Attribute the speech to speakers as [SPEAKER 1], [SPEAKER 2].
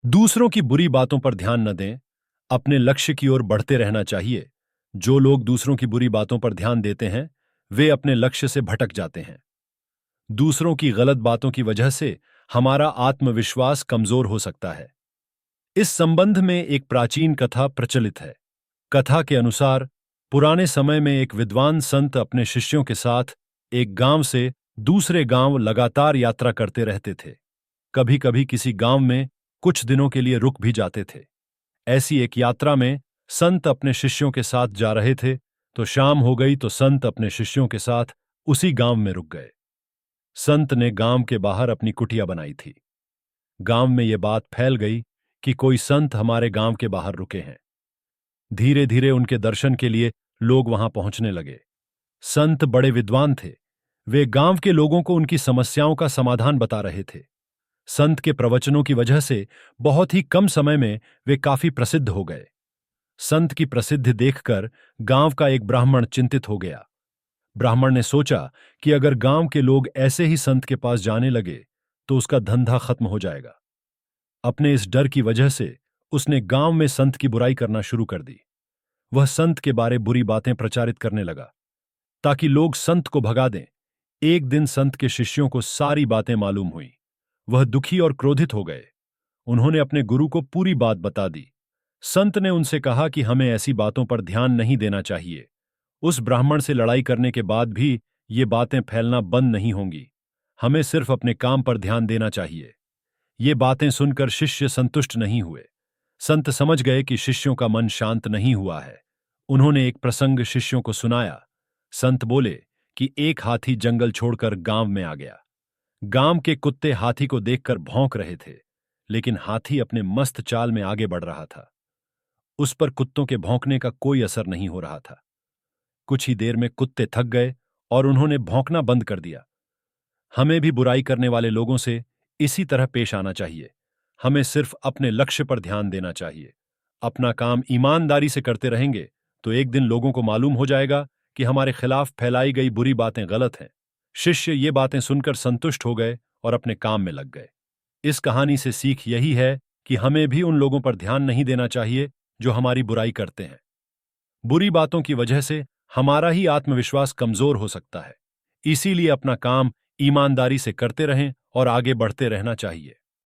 [SPEAKER 1] दूसरों की बुरी बातों पर ध्यान न दें, अपने लक्ष्य की ओर बढ़ते रहना चाहिए। जो लोग दूसरों की बुरी बातों पर ध्यान देते हैं, वे अपने लक्ष्य से भटक जाते हैं। दूसरों की गलत बातों की वजह से हमारा आत्मविश्वास कमजोर हो सकता है। इस संबंध में एक प्राचीन कथा प्रचलित है। कथा के अनुसार पुराने समय में एक विद्वान संत अपने शिष्यों के साथ एक गांव से दूसरे गांव लगातार यात्रा करते रहते थे। कभी कभी किसी गांव में कुछ दिनों के लिए रुक भी जाते थे। ऐसी एक यात्रा में संत अपने शिष्यों के साथ जा रहे थे, तो शाम हो गई तो संत अपने शिष्यों के साथ उसी गांव में रुक गए। संत ने गांव के बाहर अपनी कुटिया बनाई थी। गांव में यह बात फैल गई कि कोई संत हमारे गांव के बाहर रुके हैं। धीरे धीरे उनके दर्शन के लिए लोग वहां पहुंचने लगे। संत बड़े विद्वान थे। वे गांव के लोगों को उनकी समस्याओं का समाधान बता रहे थे। संत के प्रवचनों की वजह से बहुत ही कम समय में वे काफी प्रसिद्ध हो गए। संत की प्रसिद्धि देखकर गांव का एक ब्राह्मण चिंतित हो गया। ब्राह्मण ने सोचा कि अगर गांव के लोग ऐसे ही संत के पास जाने लगे तो उसका धंधा खत्म हो जाएगा। अपने इस डर की वजह से उसने गांव में संत की बुराई करना शुरू कर दी। वह संत के बारे बुरी बातें प्रचारित करने लगा ताकि लोग संत को भगा दें। एक दिन संत के शिष्यों को सारी बातें मालूम हुई। वह दुखी और क्रोधित हो गए। उन्होंने अपने गुरु को पूरी बात बता दी। संत ने उनसे कहा कि हमें ऐसी बातों पर ध्यान नहीं देना चाहिए। उस ब्राह्मण से लड़ाई करने के बाद भी ये बातें फैलना बंद नहीं होंगी। हमें सिर्फ अपने काम पर ध्यान देना चाहिए। ये बातें सुनकर शिष्य संतुष्ट नहीं हुए। संत समझ गए कि शिष्यों का मन शांत नहीं हुआ है। उन्होंने एक प्रसंग शिष्यों को सुनाया। संत बोले कि एक हाथी जंगल छोड़कर गांव में आ गया। गांव के कुत्ते हाथी को देखकर भौंक रहे थे, लेकिन हाथी अपने मस्त चाल में आगे बढ़ रहा था। उस पर कुत्तों के भौंकने का कोई असर नहीं हो रहा था। कुछ ही देर में कुत्ते थक गए और उन्होंने भौंकना बंद कर दिया। हमें भी बुराई करने वाले लोगों से इसी तरह पेश आना चाहिए। हमें सिर्फ अपने लक्ष्य पर ध्यान देना चाहिए। अपना काम ईमानदारी से करते रहेंगे तो एक दिन लोगों को मालूम हो जाएगा कि हमारे खिलाफ फैलाई गई बुरी बातें गलत हैं। शिष्य ये बातें सुनकर संतुष्ट हो गए और अपने काम में लग गए। इस कहानी से सीख यही है कि हमें भी उन लोगों पर ध्यान नहीं देना चाहिए जो हमारी बुराई करते हैं। बुरी बातों की वजह से हमारा ही आत्मविश्वास कमजोर हो सकता है। इसीलिए अपना काम ईमानदारी से करते रहें और आगे बढ़ते रहना चाहिए।